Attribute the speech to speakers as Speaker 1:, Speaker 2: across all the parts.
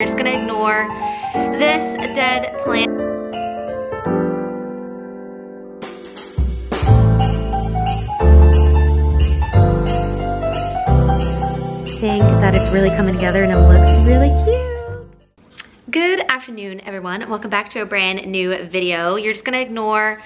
Speaker 1: We're just gonna ignore this dead plant. I think that it's really coming together and it looks really cute. Good afternoon, everyone. Welcome back to a brand new video. You're just gonna ignore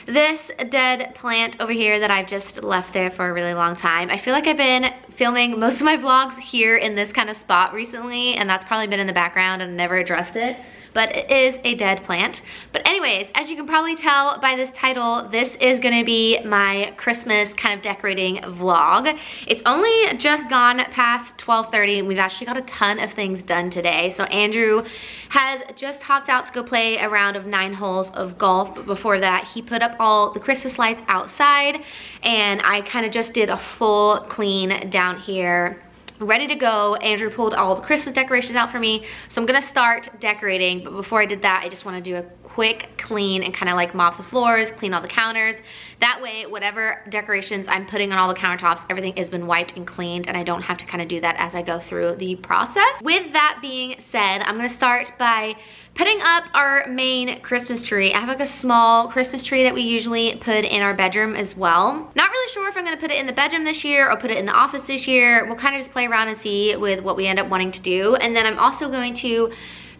Speaker 1: this dead plant over here that I've just left there for a really long time. I feel like I've been filming most of my vlogs here in this kind of spot recently, and that's probably been in the background and never addressed it, but it is a dead plant. But anyways, as you can probably tell by this title, this is gonna be my Christmas kind of decorating vlog. It's only just gone past 12:30 and we've actually got a ton of things done today. So Andrew has just hopped out to go play a round of 9 holes of golf, but before that he put up all the Christmas lights outside, and I kind of just did a full clean down here, ready to go. Andrew pulled all the Christmas decorations out for me, so I'm gonna start decorating. But before I did that, I just want to do a quick clean and kind of like mop the floors, clean all the counters. That way, whatever decorations I'm putting on all the countertops, everything has been wiped and cleaned, and I don't have to kind of do that as I go through the process. With that being said, I'm gonna start by putting up our main Christmas tree. I have like a small Christmas tree that we usually put in our bedroom as well. Not really sure if I'm gonna put it in the bedroom this year or put it in the office this year. We'll kind of just play around and see with what we end up wanting to do. And then I'm also going to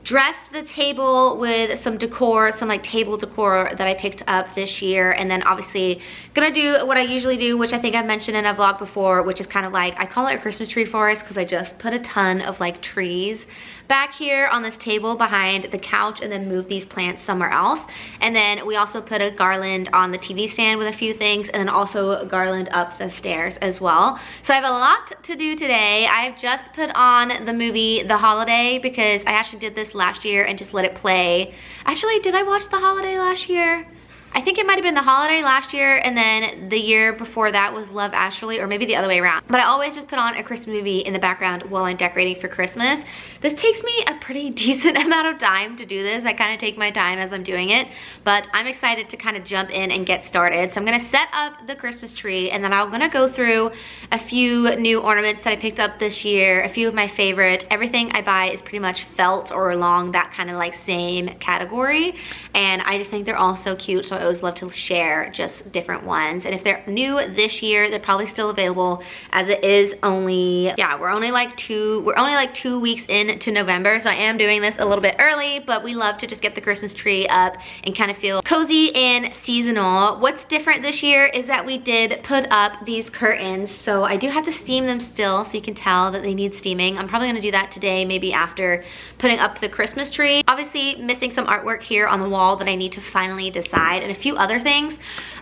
Speaker 1: dress the table with some decor, some like table decor that I picked up this year. And then obviously gonna do what I usually do, which I think I've mentioned in a vlog before, which is kind of like, I call it a Christmas tree forest because I just put a ton of like trees back here on this table behind the couch and then move these plants somewhere else. And then we also put a garland on the TV stand with a few things, and then also a garland up the stairs as well. So I have a lot to do today. I've just put on the movie The Holiday because I actually did this last year and just let it play. Actually, did I watch The Holiday last year? I think it might have been The Holiday last year, and then the year before that was Love Actually, or maybe the other way around. But I always just put on a Christmas movie in the background while I'm decorating for Christmas. This takes me a pretty decent amount of time to do this. I kind of take my time as I'm doing it, but I'm excited to kind of jump in and get started. So I'm gonna set up the Christmas tree, and then I'm gonna go through a few new ornaments that I picked up this year, a few of my favorite. Everything I buy is pretty much felt or along that kind of like same category, and I just think they're all so cute, so I always love to share just different ones. And if they're new this year, they're probably still available, as it is only, yeah, we're only like 2 weeks into November, so I am doing this a little bit early, but we love to just get the Christmas tree up and kind of feel cozy and seasonal. What's different this year is that we did put up these curtains, so I do have to steam them still, so you can tell that they need steaming. I'm probably gonna do that today, maybe after putting up the Christmas tree. Obviously missing some artwork here on the wall that I need to finally decide, and a few other things.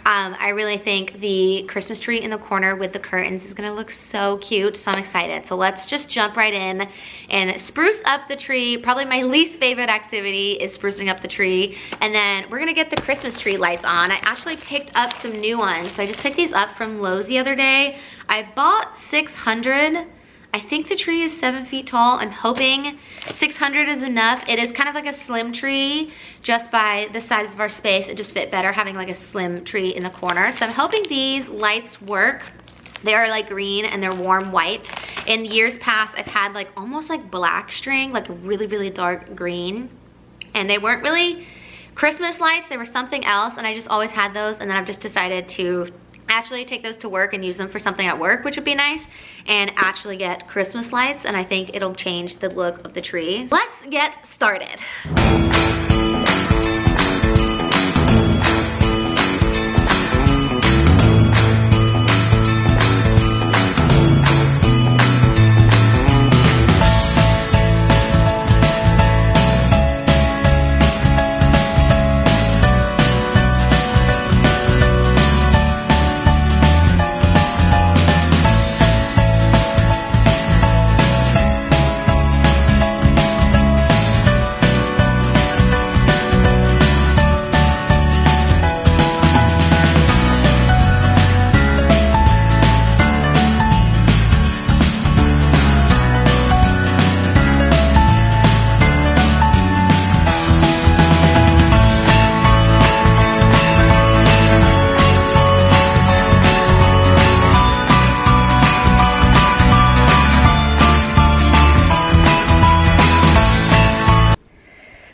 Speaker 1: I really think the Christmas tree in the corner with the curtains is gonna look so cute, so I'm excited. So let's just jump right in and spruce up the tree. Probably my least favorite activity is sprucing up the tree. And then we're gonna get the Christmas tree lights on. I actually picked up some new ones. So I just picked these up from Lowe's the other day. I bought 600. I think the tree is 7 feet tall. I'm hoping 600 is enough. It is kind of like a slim tree, just by the size of our space. It just fit better having like a slim tree in the corner. So I'm hoping these lights work. They are like green and they're warm white. In years past, I've had like almost like black string, like really, really dark green. And they weren't really Christmas lights, they were something else. And I just always had those. And then I've just decided to actually take those to work and use them for something at work, which would be nice, and actually get Christmas lights, and I think it'll change the look of the tree. Let's get started.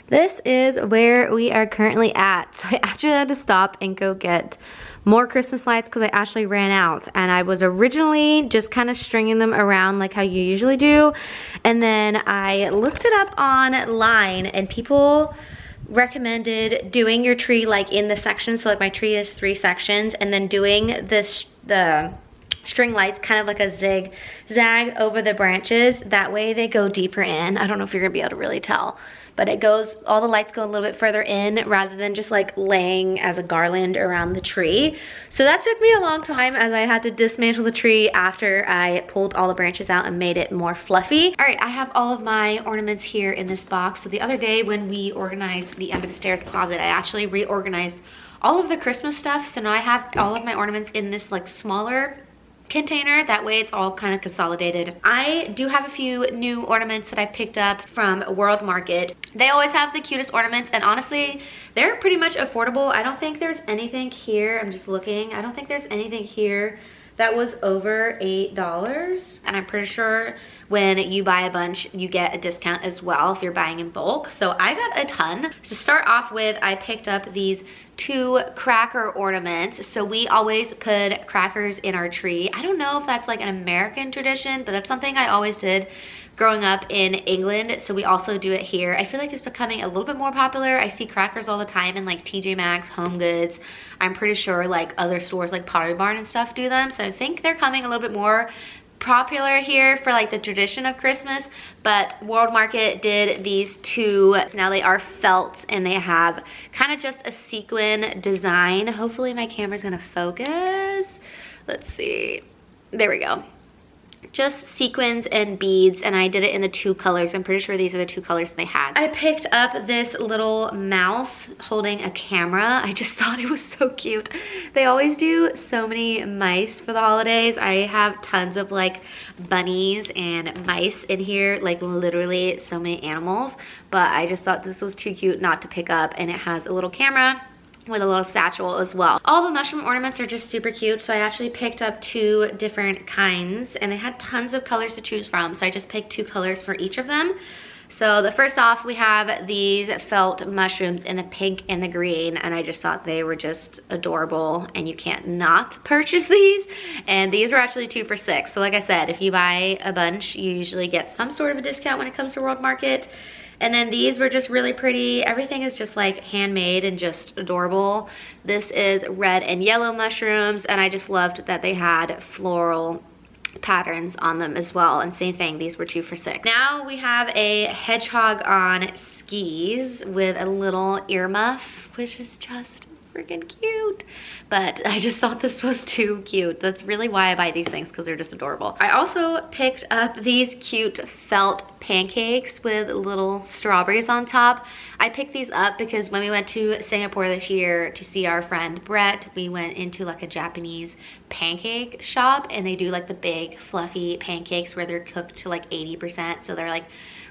Speaker 1: this is where we are currently at. So I actually had to stop and go get more Christmas lights because I actually ran out, and I was originally just kind of stringing them around like how you usually do, and then I looked it up online and people recommended doing your tree like in the section. So like my tree is 3 sections, and then doing the string lights kind of like a zigzag over the branches. That way they go deeper in. I don't know if you're gonna be able to really tell, but it goes, all the lights go a little bit further in rather than just like laying as a garland around the tree. So that took me a long time as I had to dismantle the tree after I pulled all the branches out and made it more fluffy. All right, I have all of my ornaments here in this box. So the other day when we organized the under the stairs closet, I actually reorganized all of the Christmas stuff. So now I have all of my ornaments in this like smaller container. That way it's all kind of consolidated. I do have a few new ornaments that I picked up from World Market. They always have the cutest ornaments, and honestly they're pretty much affordable. I don't think there's anything here, I'm just looking, I don't think there's anything here that was over $8, and I'm pretty sure when you buy a bunch you get a discount as well if you're buying in bulk. So I got a ton. To start off with, I picked up these 2 cracker ornaments. So we always put crackers in our tree. I don't know if that's like an American tradition, but that's something I always did growing up in England. So we also do it here. I feel like it's becoming a little bit more popular. I see crackers all the time in like TJ Maxx, Home Goods. I'm pretty sure like other stores like Pottery Barn and stuff do them. So I think they're coming a little bit more popular here for like the tradition of Christmas. But World Market did these 2. Now they are felt and they have kind of just a sequin design. Hopefully my camera's gonna focus. Let's see, there we go. Just sequins and beads, and I did it in the 2 colors. I'm pretty sure these are the 2 colors they had. I picked up this little mouse holding a camera. I just thought it was so cute. They always do so many mice for the holidays. I have tons of like bunnies and mice in here, like literally so many animals, but I just thought this was too cute not to pick up, and it has a little camera with a little satchel as well. All the mushroom ornaments are just super cute, so I actually picked up 2 different kinds, and they had tons of colors to choose from, so I just picked 2 colors for each of them. So the first off, we have these felt mushrooms in the pink and the green, and I just thought they were just adorable, and you can't not purchase these. And these are actually 2 for $6. So like I said, if you buy a bunch, you usually get some sort of a discount when it comes to World Market. And then these were just really pretty. Everything is just like handmade and just adorable. This is red and yellow mushrooms, and I just loved that they had floral patterns on them as well. And same thing, these were 2 for $6. Now we have a hedgehog on skis with a little earmuff, which is just freaking cute. But I just thought this was too cute. That's really why I buy these things, because they're just adorable. I also picked up these cute felt pancakes with little strawberries on top. I picked these up because when we went to Singapore this year to see our friend Brett, we went into like a Japanese pancake shop, and they do like the big fluffy pancakes where they're cooked to like 80%. So they're like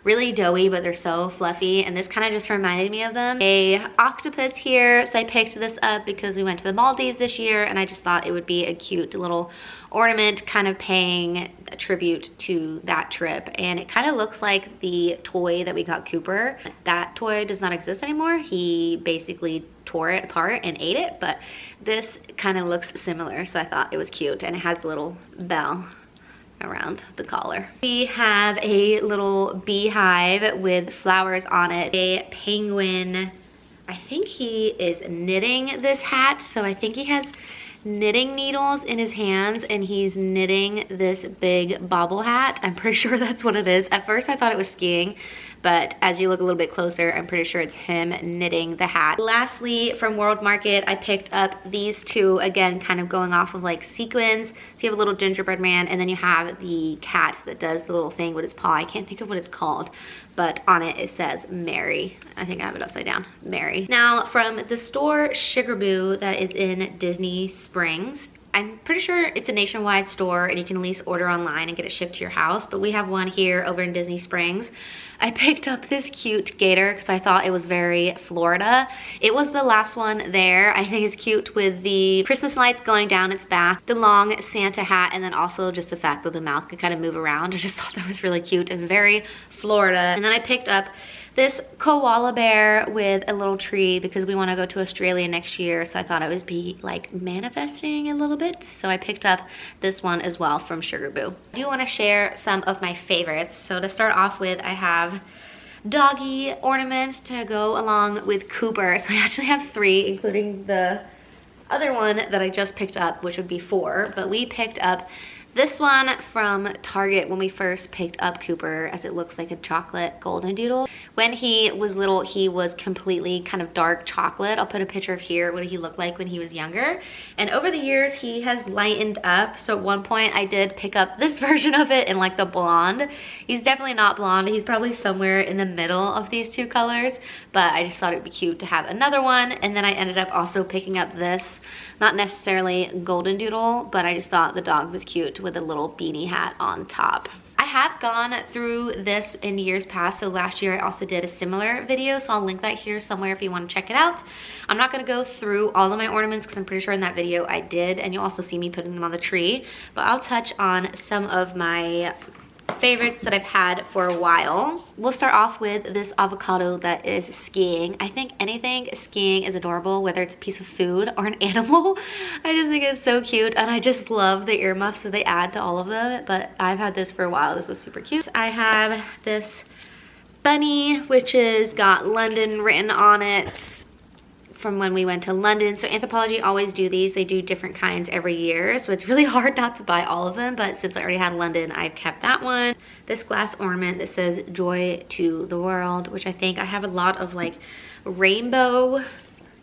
Speaker 1: really doughy, but they're so fluffy, and this kind of just reminded me of them. A octopus here, so I picked this up because we went to the Maldives this year, and I just thought it would be a cute little ornament, kind of paying a tribute to that trip. And it kind of looks like the toy that we got Cooper. That toy does not exist anymore. He basically tore it apart and ate it, but this kind of looks similar, so I thought it was cute, and it has a little bell around the collar. We have a little beehive with flowers on it. A penguin, I think he is knitting this hat, so I think he has knitting needles in his hands, and he's knitting this big bobble hat. I'm pretty sure that's what it is. At first I thought it was skiing, but as you look a little bit closer, I'm pretty sure it's him knitting the hat. Lastly, from World Market, I picked up these 2, again, kind of going off of like sequins. So you have a little gingerbread man, and then you have the cat that does the little thing with his paw. I can't think of what it's called, but on it says Mary. I think I have it upside down, Mary. Now, from the store Sugarboo that is in Disney Springs, I'm pretty sure it's a nationwide store, and you can at least order online and get it shipped to your house, but we have one here over in Disney Springs. I picked up this cute gator because I thought it was very Florida. It was the last one there. I think it's cute with the Christmas lights going down its back, the long Santa hat, and then also just the fact that the mouth could kind of move around. I just thought that was really cute and very Florida. And then I picked up this koala bear with a little tree because we want to go to Australia next year. So I thought I would be like manifesting a little bit. So I picked up this one as well from Sugar Boo. I do want to share some of my favorites. So to start off with, I have doggy ornaments to go along with Cooper. So I actually have 3, including the other one that I just picked up, which would be 4. But we picked up this one from Target when we first picked up Cooper, as it looks like a chocolate golden doodle. When he was little, he was completely kind of dark chocolate. I'll put a picture of here what he looked like when he was younger. And over the years, he has lightened up. So at one point, I did pick up this version of it in like the blonde. He's definitely not blonde. He's probably somewhere in the middle of these 2 colors. But I just thought it'd be cute to have another one. And then I ended up also picking up this, not necessarily golden doodle, but I just thought the dog was cute with a little beanie hat on top. I have gone through this in years past. So last year I also did a similar video, so I'll link that here somewhere if you want to check it out. I'm not going to go through all of my ornaments because I'm pretty sure in that video I did, and you'll also see me putting them on the tree. But I'll touch on some of my favorites that I've had for a while. We'll start off with this avocado that is skiing. I think anything skiing is adorable, whether it's a piece of food or an animal. I just think it's so cute, and I just love the earmuffs that they add to all of them. But I've had this for a while. This is super cute. I have this bunny, which is got London written on it from when we went to London. So Anthropologie always do these. They do different kinds every year. So it's really hard not to buy all of them. But since I already had London, I've kept that one. This glass ornament that says joy to the world, which I think I have a lot of like rainbow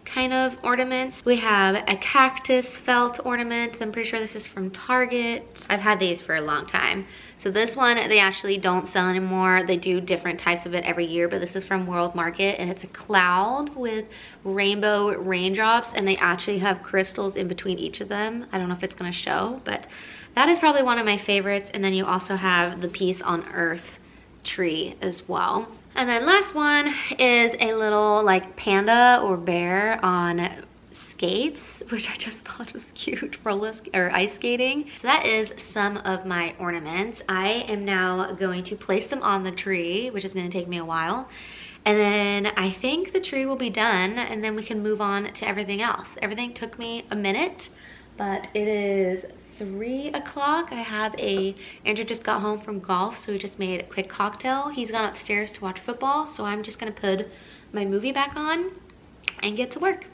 Speaker 1: kind of ornaments. We have a cactus felt ornament. I'm pretty sure this is from Target. I've had these for a long time. So this one, they actually don't sell anymore. They do different types of it every year, but this is from World Market, and it's a cloud with rainbow raindrops, and they actually have crystals in between each of them. I don't know if it's gonna show, but that is probably one of my favorites. And then you also have the Peace on Earth tree as well. And then last one is a little like panda or bear on skates, which I just thought was cute, or ice skating. So that is some of my ornaments. I am now going to place them on the tree, which is going to take me a while. And then I think the tree will be done, and then we can move on to everything else. Everything took me a minute, but it is 3 o'clock. Andrew just got home from golf, so we just made a quick cocktail. He's gone upstairs to watch football, so I'm just gonna put my movie back on and get to work.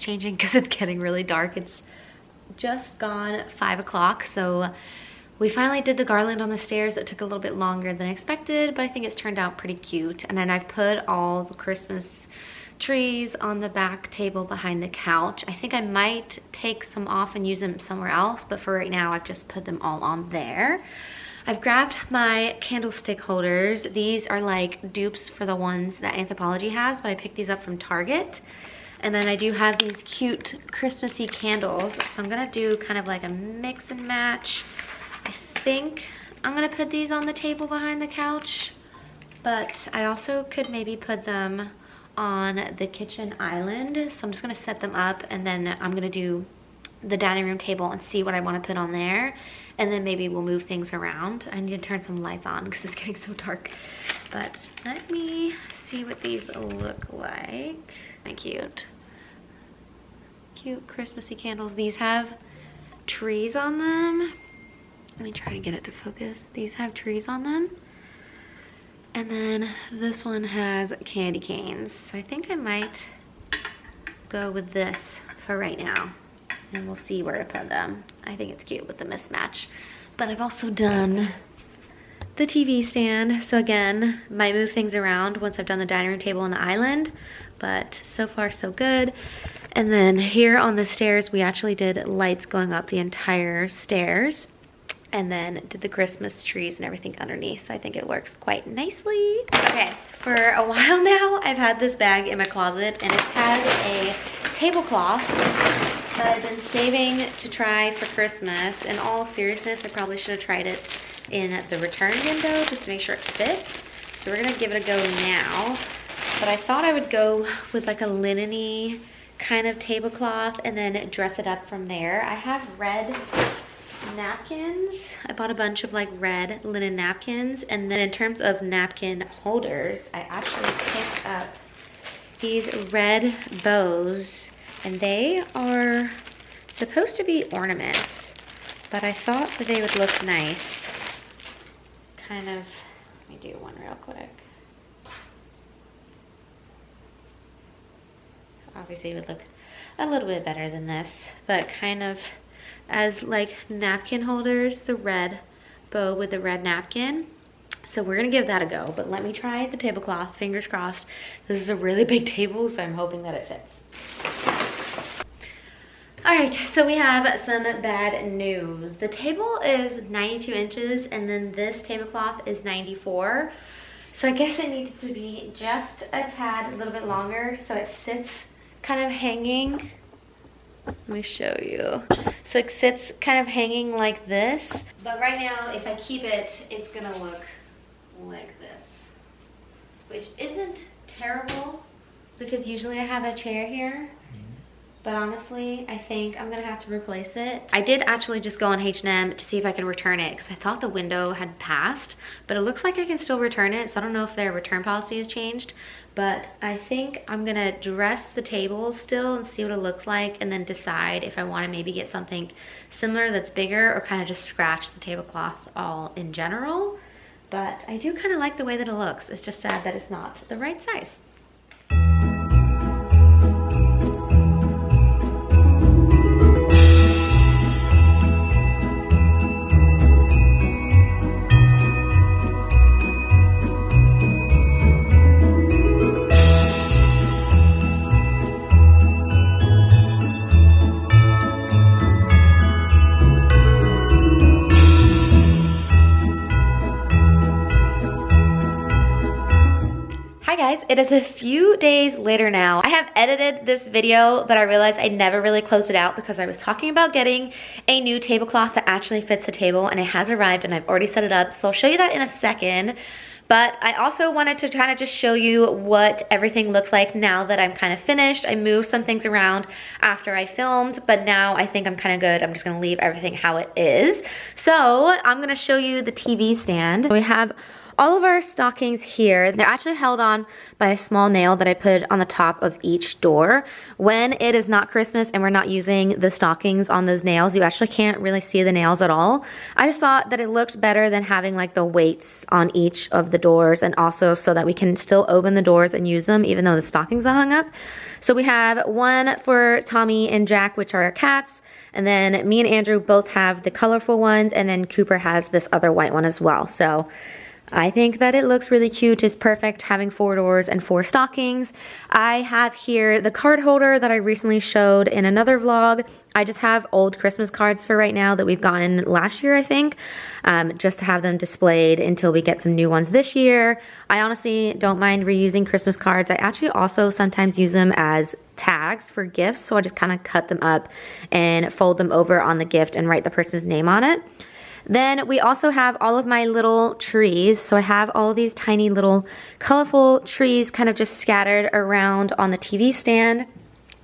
Speaker 1: changing because it's getting really dark. It's just gone 5 o'clock, so we finally did the garland on the stairs. It took a little bit longer than expected, but I think it's turned out pretty cute. And then I've put all the Christmas trees on the back table behind the couch. I think I might take some off and use them somewhere else, but for right now, I've just put them all on there. I've grabbed my candlestick holders. These are like dupes for the ones that Anthropologie has, but I picked these up from Target. And then I do have these cute Christmassy candles. So I'm gonna do kind of like a mix and match. I think I'm gonna put these on the table behind the couch, but I also could maybe put them on the kitchen island. So I'm just gonna set them up, and then I'm gonna do the dining room table and see what I wanna put on there. And then maybe we'll move things around. I need to turn some lights on because it's getting so dark. But let me see what these look like. Cute. Cute Christmassy candles. These have trees on them. Let me try to get it to focus. These have trees on them. And then this one has candy canes. So I think I might go with this for right now. And we'll see where to put them. I think it's cute with the mismatch. But I've also done the TV stand. So again, might move things around once I've done the dining room table and the island. But so far so good. And then here on the stairs, we actually did lights going up the entire stairs. And then did the Christmas trees and everything underneath. So I think it works quite nicely. Okay, for a while now, I've had this bag in my closet, and it has a tablecloth that I've been saving to try for Christmas. In all seriousness, I probably should have tried it in the return window just to make sure it fits. So we're gonna give it a go now. But I thought I would go with like a linen-y kind of tablecloth and then dress it up from there. I have red napkins. I bought a bunch of like red linen napkins, and then in terms of napkin holders, I actually picked up these red bows, and they are supposed to be ornaments, but I thought that they would look nice. Kind of, let me do one real quick. Obviously it would look a little bit better than this, but kind of as like napkin holders, the red bow with the red napkin. So we're gonna give that a go, but let me try the tablecloth, fingers crossed. This is a really big table, so I'm hoping that it fits. All right, so we have some bad news. The table is 92 inches, and then this tablecloth is 94. So I guess it needs to be just a tad, a little bit longer, so it sits kind of hanging. Let me show you. So it sits kind of hanging like this. But right now, if I keep it, it's gonna look like this, which isn't terrible because usually I have a chair here. But honestly, I think I'm gonna have to replace it. I did actually just go on H&M to see if I can return it because I thought the window had passed, but it looks like I can still return it. So I don't know if their return policy has changed, but I think I'm gonna dress the table still and see what it looks like, and then decide if I wanna maybe get something similar that's bigger or kind of just scratch the tablecloth all in general. But I do kind of like the way that it looks. It's just sad that it's not the right size. It is a few days later now. I have edited this video, but I realized I never really closed it out because I was talking about getting a new tablecloth that actually fits the table, and it has arrived and I've already set it up. So I'll show you that in a second. But I also wanted to kind of just show you what everything looks like now that I'm kind of finished. I moved some things around after I filmed, but now I think I'm kind of good. I'm just gonna leave everything how it is. So I'm gonna show you the TV stand. We have all of our stockings here, they're actually held on by a small nail that I put on the top of each door. When it is not Christmas and we're not using the stockings on those nails, you actually can't really see the nails at all. I just thought that it looked better than having like the weights on each of the doors, and also so that we can still open the doors and use them even though the stockings are hung up. So we have one for Tommy and Jack, which are our cats, and then me and Andrew both have the colorful ones, and then Cooper has this other white one as well. So I think that it looks really cute. It's perfect having 4 doors and 4 stockings. I have here the card holder that I recently showed in another vlog. I just have old Christmas cards for right now that we've gotten last year, I think, just to have them displayed until we get some new ones this year. I honestly don't mind reusing Christmas cards. I actually also sometimes use them as tags for gifts, so I just kind of cut them up and fold them over on the gift and write the person's name on it. Then we also have all of my little trees. So I have all of these tiny little colorful trees kind of just scattered around on the TV stand.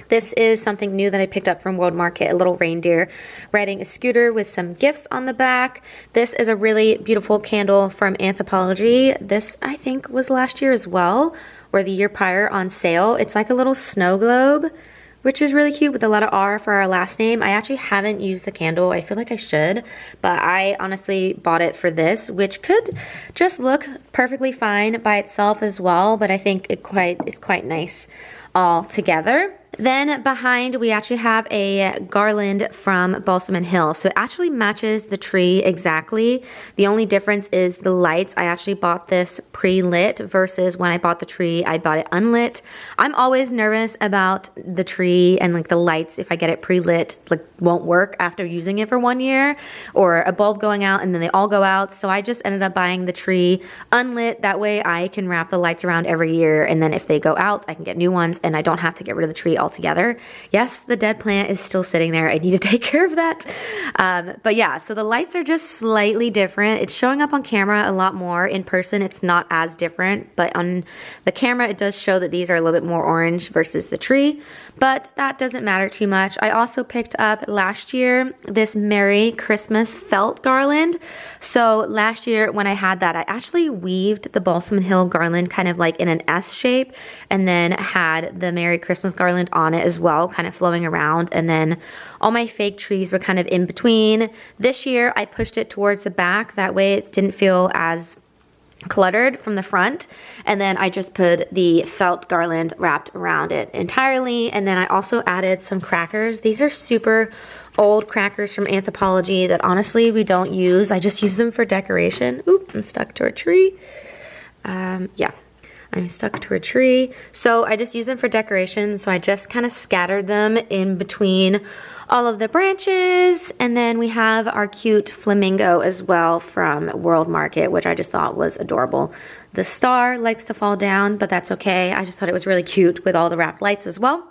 Speaker 1: This is something new that I picked up from World Market, a little reindeer riding a scooter with some gifts on the back. This is a really beautiful candle from Anthropologie. This, I think, was last year as well, or the year prior on sale. It's like a little snow globe, which is really cute with a letter R for our last name. I actually haven't used the candle. I feel like I should, but I honestly bought it for this, which could just look perfectly fine by itself as well, but I think it's quite nice all together. Then behind, we actually have a garland from Balsam and Hill. So it actually matches the tree exactly. The only difference is the lights. I actually bought this pre-lit versus when I bought the tree, I bought it unlit. I'm always nervous about the tree and like the lights, if I get it pre-lit, like won't work after using it for 1 year, or a bulb going out and then they all go out. So I just ended up buying the tree unlit. That way I can wrap the lights around every year, and then if they go out, I can get new ones and I don't have to get rid of the tree altogether. Yes, the dead plant is still sitting there. I need to take care of that. But yeah, so the lights are just slightly different. It's showing up on camera a lot more. In person, it's not as different, but on the camera, it does show that these are a little bit more orange versus the tree, but that doesn't matter too much. I also picked up last year this Merry Christmas felt garland. So last year when I had that, I actually weaved the Balsam and Hill garland kind of like in an S shape, and then had the Merry Christmas garland on it as well, kind of flowing around, and then all my fake trees were kind of in between. This year I pushed it towards the back, that way it didn't feel as cluttered from the front, and then I just put the felt garland wrapped around it entirely. And then I also added some crackers. These are super old crackers from Anthropologie that honestly we don't use. I just use them for decoration. Oop, I'm stuck to a tree. Yeah, I'm stuck to a tree. So I just use them for decoration. So I just kind of scattered them in between all of the branches. And then we have our cute flamingo as well from World Market, which I just thought was adorable. The star likes to fall down, but that's okay. I just thought it was really cute with all the wrapped lights as well.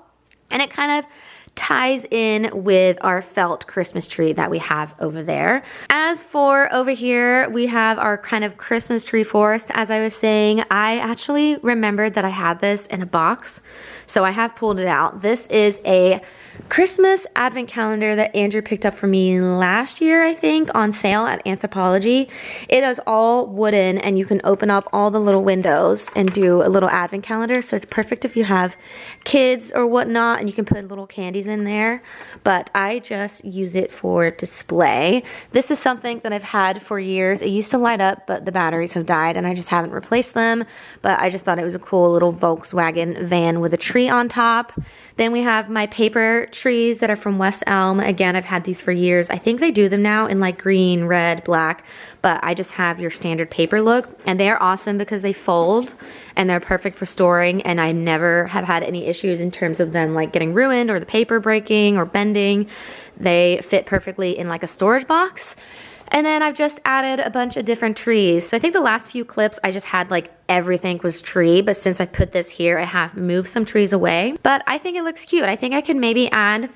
Speaker 1: And it kind of ties in with our felt Christmas tree that we have over there. As for over here, we have our kind of Christmas tree forest. As I was saying, I actually remembered that I had this in a box, so I have pulled it out. This is a Christmas advent calendar that Andrew picked up for me last year, I think, on sale at Anthropologie. It is all wooden, and you can open up all the little windows and do a little advent calendar. So it's perfect if you have kids or whatnot, and you can put little candies in there. But I just use it for display. This is something that I've had for years. It used to light up, but the batteries have died, and I just haven't replaced them. But I just thought it was a cool little Volkswagen van with a tree on top. Then we have my paper trees that are from West Elm. Again, I've had these for years. I think they do them now in like green, red, black, but I just have your standard paper look, and they're awesome because they fold and they're perfect for storing, and I never have had any issues in terms of them like getting ruined or the paper breaking or bending. They fit perfectly in like a storage box. And then I've just added a bunch of different trees. So I think the last few clips I just had like everything was tree, but since I put this here, I have moved some trees away. But I think it looks cute. I think I can maybe add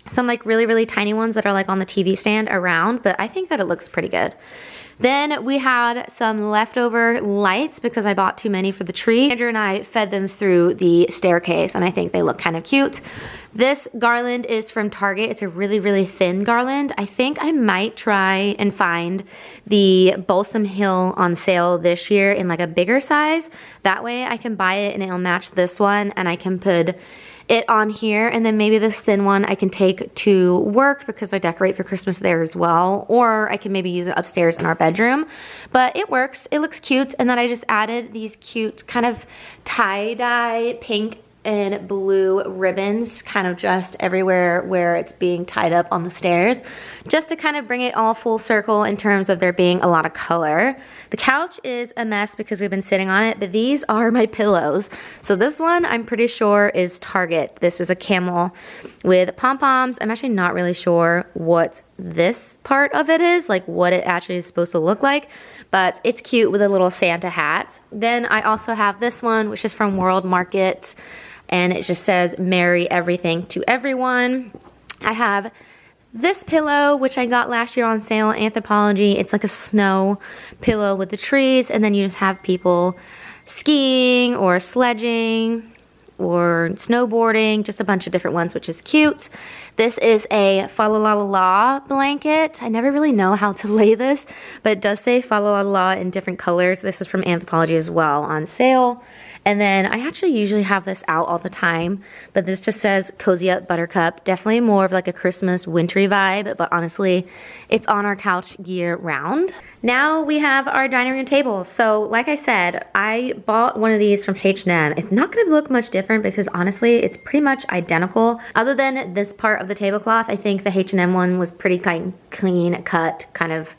Speaker 1: some like really, really tiny ones that are like on the TV stand around, but I think that it looks pretty good. Then we had some leftover lights because I bought too many for the tree. Andrew and I fed them through the staircase and I think they look kind of cute. This garland is from Target. It's a really, really thin garland. I think I might try and find the Balsam Hill on sale this year in like a bigger size. That way I can buy it and it'll match this one and I can put it on here, and then maybe this thin one I can take to work because I decorate for Christmas there as well, or I can maybe use it upstairs in our bedroom. But it works, it looks cute. And then I just added these cute kind of tie-dye pink and blue ribbons kind of just everywhere where it's being tied up on the stairs, just to kind of bring it all full circle in terms of there being a lot of color. The couch is a mess because we've been sitting on it, but these are my pillows. So this one I'm pretty sure is Target. This is a camel with pom-poms. I'm actually not really sure what this part of it is, like what it actually is supposed to look like, but it's cute with a little Santa hat. Then I also have this one, which is from World Market, and it just says Merry Everything to Everyone. I have this pillow, which I got last year on sale at Anthropologie. It's like a snow pillow with the trees, and then you just have people skiing or sledging or snowboarding, just a bunch of different ones, which is cute. This is a Fa La La La blanket. I never really know how to lay this, but it does say Fa La La La in different colors. This is from Anthropologie as well, on sale. And then I actually usually have this out all the time, but this just says Cozy Up Buttercup. Definitely more of like a Christmas wintry vibe, but honestly, it's on our couch year round. Now we have our dining room table. So like I said, I bought one of these from H&M. It's not gonna look much different because honestly, it's pretty much identical. Other than this part of the tablecloth, I think the H&M one was pretty clean cut, kind of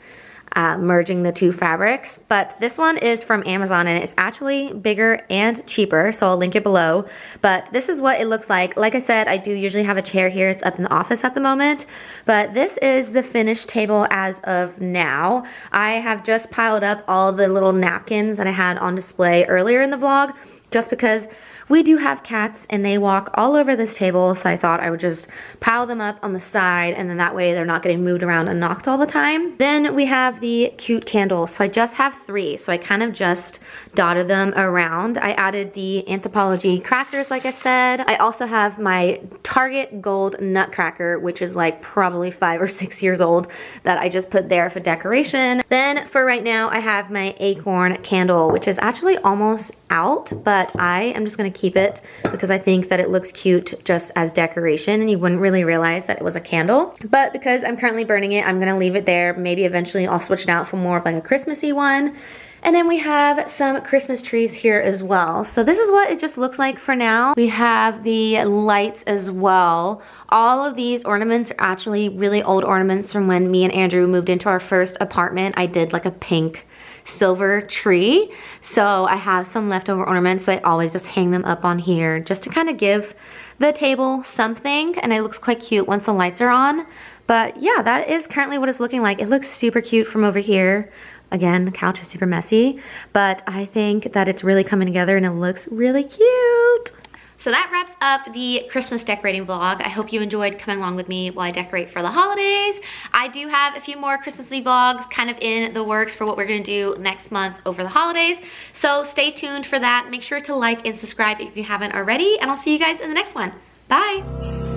Speaker 1: merging the two fabrics. But this one is from Amazon and it's actually bigger and cheaper, so I'll link it below. But this is what it looks like. Like I said, I do usually have a chair here. It's up in the office at the moment, but this is the finished table as of now. I have just piled up all the little napkins that I had on display earlier in the vlog, just because we do have cats and they walk all over this table, so I thought I would just pile them up on the side, and then that way they're not getting moved around and knocked all the time. Then we have the cute candles. So I just have 3, so I kind of just dotted them around. I added the Anthropologie crackers, like I said. I also have my Target gold nutcracker, which is like probably 5 or 6 years old, that I just put there for decoration. Then for right now, I have my acorn candle, which is actually almost out, but I am just gonna keep it because I think that it looks cute just as decoration and you wouldn't really realize that it was a candle. But because I'm currently burning it, I'm gonna leave it there. Maybe eventually I'll switch it out for more of like a Christmassy one. And then we have some Christmas trees here as well. So this is what it just looks like for now. We have the lights as well. All of these ornaments are actually really old ornaments from when me and Andrew moved into our first apartment. I did like a pink silver tree, so I have some leftover ornaments, so I always just hang them up on here just to kind of give the table something, and it looks quite cute once the lights are on. But yeah, that is currently what it's looking like. It looks super cute from over here. Again, the couch is super messy, but I think that it's really coming together and it looks really cute. So that wraps up the Christmas decorating vlog. I hope you enjoyed coming along with me while I decorate for the holidays. I do have a few more Christmassy vlogs kind of in the works for what we're gonna do next month over the holidays. So stay tuned for that. Make sure to like and subscribe if you haven't already, and I'll see you guys in the next one. Bye.